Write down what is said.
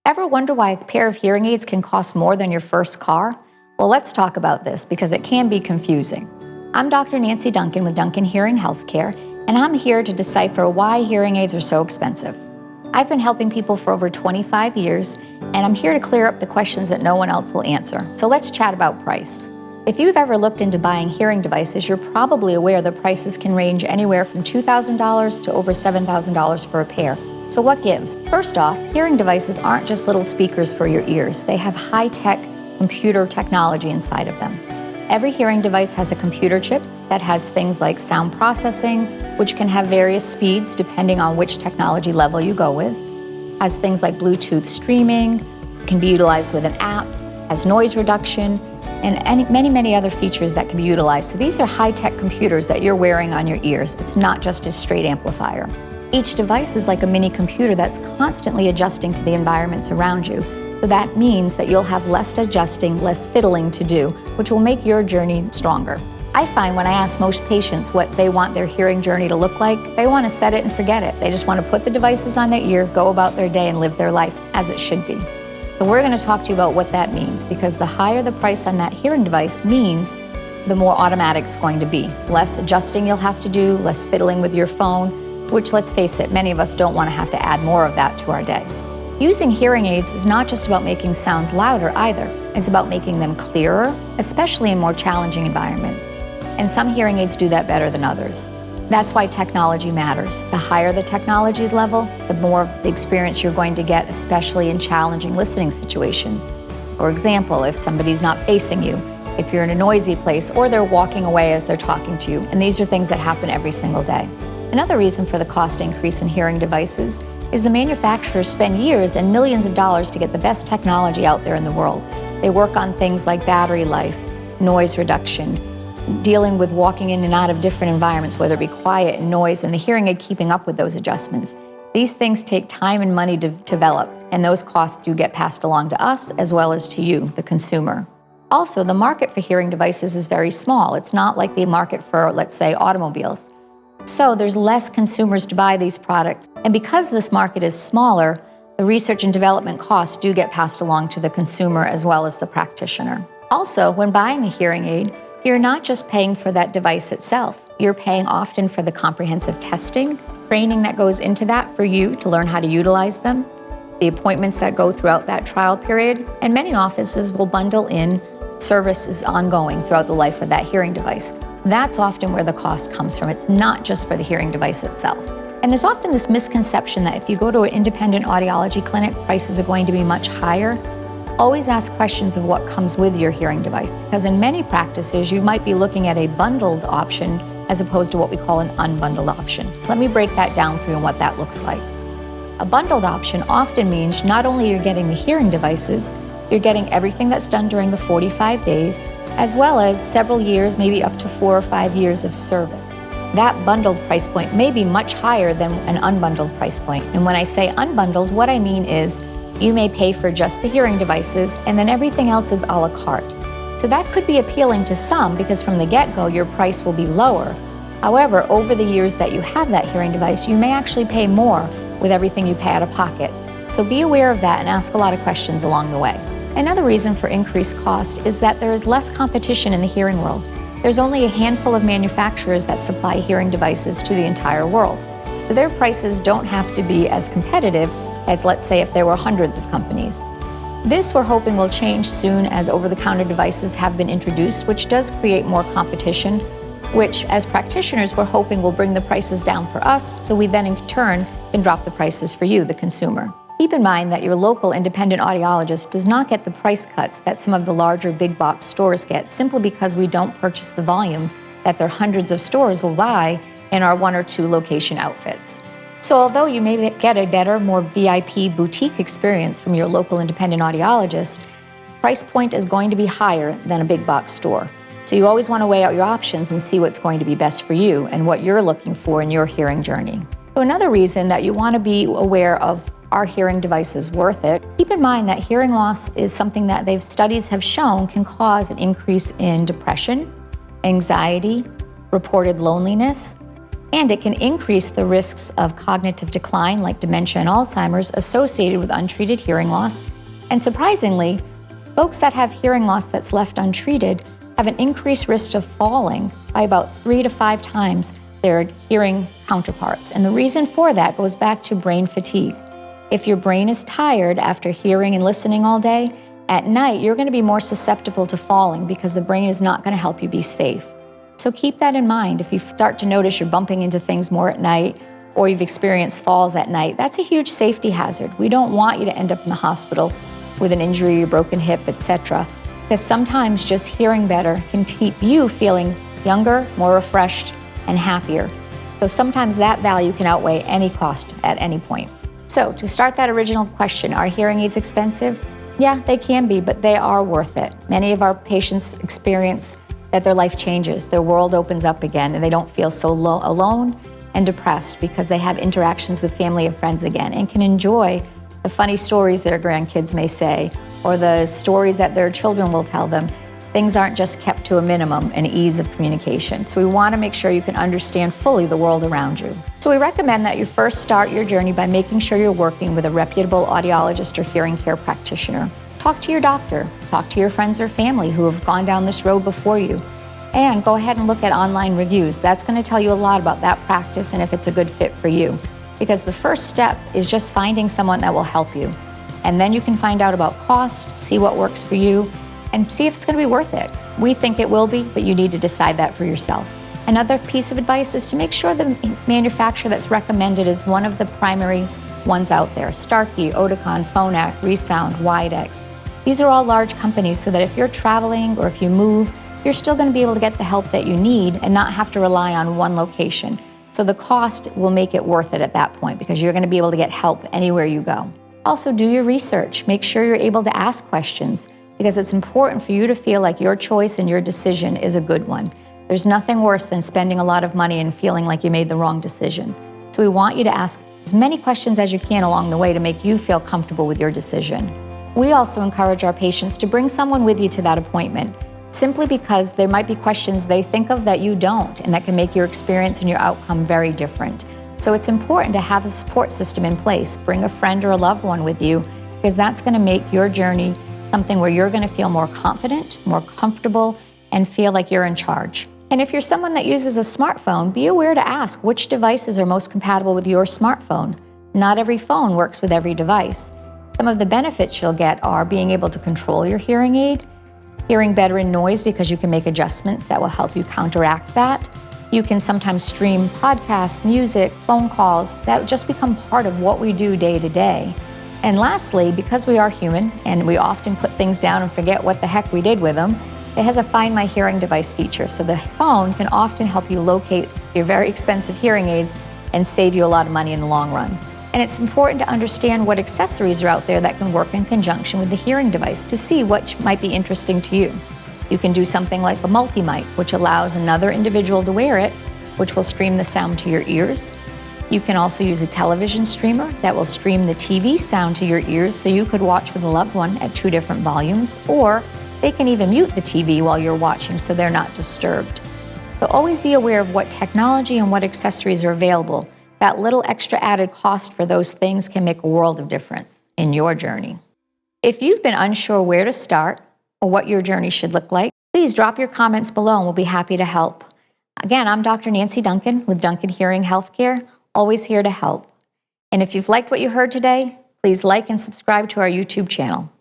Ever wonder why a pair of hearing aids can cost more than your first car? Well, let's talk about this because it can be confusing. I'm Dr. Nancy Duncan with Duncan Hearing Healthcare, and I'm here to decipher why hearing aids are so expensive. I've been helping people for over 25 years, and I'm here to clear up the questions that no one else will answer. So let's chat about price. If you've ever looked into buying hearing devices, you're probably aware the prices can range anywhere from $2,000 to over $7,000 for a pair. So what gives? First off, hearing devices aren't just little speakers for your ears. They have high-tech computer technology inside of them. Every hearing device has a computer chip that has things like sound processing, which can have various speeds depending on which technology level you go with, has things like Bluetooth streaming, can be utilized with an app, has noise reduction, and many other features that can be utilized. So these are high-tech computers that you're wearing on your ears. It's not just a straight amplifier. Each device is like a mini computer that's constantly adjusting to the environments around you. So that means that you'll have less adjusting, less fiddling to do, which will make your journey stronger. I find when I ask most patients what they want their hearing journey to look like, they want to set it and forget it. They just want to put the devices on their ear, go about their day, and live their life as it should be. So we're going to talk to you about what that means, because the higher the price on that hearing device means the more automatic it's going to be. Less adjusting you'll have to do, less fiddling with your phone, which, let's face it, many of us don't want to have to add more of that to our day. Using hearing aids is not just about making sounds louder either. It's about making them clearer, especially in more challenging environments. And some hearing aids do that better than others. That's why technology matters. The higher the technology level, the more of the experience you're going to get, especially in challenging listening situations. For example, if somebody's not facing you, if you're in a noisy place, or they're walking away as they're talking to you, and these are things that happen every single day. Another reason for the cost increase in hearing devices is the manufacturers spend years and millions of dollars to get the best technology out there in the world. They work on things like battery life, noise reduction, dealing with walking in and out of different environments, whether it be quiet and noise, and the hearing aid keeping up with those adjustments. These things take time and money to develop, and those costs do get passed along to us as well as to you, the consumer. Also, the market for hearing devices is very small. It's not like the market for, let's say, automobiles. So there's less consumers to buy these products. And because this market is smaller, the research and development costs do get passed along to the consumer as well as the practitioner. Also, when buying a hearing aid, you're not just paying for that device itself. You're paying often for the comprehensive testing, training that goes into that for you to learn how to utilize them, the appointments that go throughout that trial period, and many offices will bundle in services ongoing throughout the life of that hearing device. That's often where the cost comes from. It's not just for the hearing device itself. And there's often this misconception that if you go to an independent audiology clinic, prices are going to be much higher. Always ask questions of what comes with your hearing device, because in many practices, you might be looking at a bundled option as opposed to what we call an unbundled option. Let me break that down for you and what that looks like. A bundled option often means not only you're getting the hearing devices, you're getting everything that's done during the 45 days, as well as several years, maybe up to 4 or 5 years of service. That bundled price point may be much higher than an unbundled price point. And when I say unbundled, what I mean is you may pay for just the hearing devices and then everything else is a la carte. So that could be appealing to some because from the get-go, your price will be lower. However, over the years that you have that hearing device, you may actually pay more with everything you pay out of pocket. So be aware of that and ask a lot of questions along the way. Another reason for increased cost is that there is less competition in the hearing world. There's only a handful of manufacturers that supply hearing devices to the entire world. So their prices don't have to be as competitive as, let's say, if there were hundreds of companies. This we're hoping will change soon as over-the-counter devices have been introduced, which does create more competition, which as practitioners we're hoping will bring the prices down for us, so we then in turn can drop the prices for you, the consumer. Keep in mind that your local independent audiologist does not get the price cuts that some of the larger big box stores get simply because we don't purchase the volume that their hundreds of stores will buy in our 1 or 2 location outfits. So although you may get a better, more VIP boutique experience from your local independent audiologist, price point is going to be higher than a big box store. So you always want to weigh out your options and see what's going to be best for you and what you're looking for in your hearing journey. So another reason that you want to be aware of are hearing devices worth it? Keep in mind that hearing loss is something that studies have shown can cause an increase in depression, anxiety, reported loneliness, And it can increase the risks of cognitive decline like dementia and Alzheimer's associated with untreated hearing loss. And surprisingly, folks that have hearing loss that's left untreated have an increased risk of falling by about 3 to 5 times their hearing counterparts. And the reason for that goes back to brain fatigue. If your brain is tired after hearing and listening all day, at night you're going to be more susceptible to falling because the brain is not going to help you be safe. So keep that in mind. If you start to notice you're bumping into things more at night or you've experienced falls at night, that's a huge safety hazard. We don't want you to end up in the hospital with an injury, a broken hip, etc. Because sometimes just hearing better can keep you feeling younger, more refreshed, and happier. So sometimes that value can outweigh any cost at any point. So to start that original question, are hearing aids expensive? Yeah, they can be, but they are worth it. Many of our patients experience that their life changes, their world opens up again, and they don't feel so alone and depressed because they have interactions with family and friends again and can enjoy the funny stories their grandkids may say or the stories that their children will tell them. Things aren't just kept to a minimum and ease of communication. So we want to make sure you can understand fully the world around you. So we recommend that you first start your journey by making sure you're working with a reputable audiologist or hearing care practitioner. Talk to your doctor, talk to your friends or family who have gone down this road before you, and go ahead and look at online reviews. That's going to tell you a lot about that practice and if it's a good fit for you. Because the first step is just finding someone that will help you. And then you can find out about cost, see what works for you, and see if it's going to be worth it. We think it will be, but you need to decide that for yourself. Another piece of advice is to make sure the manufacturer that's recommended is one of the primary ones out there. Starkey, Oticon, Phonak, Resound, Widex. These are all large companies so that if you're traveling or if you move, you're still going to be able to get the help that you need and not have to rely on one location. So the cost will make it worth it at that point because you're going to be able to get help anywhere you go. Also, do your research. Make sure you're able to ask questions because it's important for you to feel like your choice and your decision is a good one. There's nothing worse than spending a lot of money and feeling like you made the wrong decision. So we want you to ask as many questions as you can along the way to make you feel comfortable with your decision. We also encourage our patients to bring someone with you to that appointment, simply because there might be questions they think of that you don't, and that can make your experience and your outcome very different. So it's important to have a support system in place. Bring a friend or a loved one with you, because that's going to make your journey something where you're going to feel more confident, more comfortable, and feel like you're in charge. And if you're someone that uses a smartphone, be aware to ask which devices are most compatible with your smartphone. Not every phone works with every device. Some of the benefits you'll get are being able to control your hearing aid, hearing better in noise because you can make adjustments that will help you counteract that. You can sometimes stream podcasts, music, phone calls that just become part of what we do day to day. And lastly, because we are human and we often put things down and forget what the heck we did with them, it has a Find My Hearing device feature. So the phone can often help you locate your very expensive hearing aids and save you a lot of money in the long run. And it's important to understand what accessories are out there that can work in conjunction with the hearing device to see what might be interesting to you. You can do something like a multi-mic, which allows another individual to wear it, which will stream the sound to your ears. You can also use a television streamer that will stream the TV sound to your ears so you could watch with a loved one at 2 different volumes, or they can even mute the TV while you're watching so they're not disturbed. But always be aware of what technology and what accessories are available. That little extra added cost for those things can make a world of difference in your journey. If you've been unsure where to start or what your journey should look like, please drop your comments below and we'll be happy to help. Again, I'm Dr. Nancy Duncan with Duncan Hearing Healthcare, always here to help. And if you've liked what you heard today, please like and subscribe to our YouTube channel.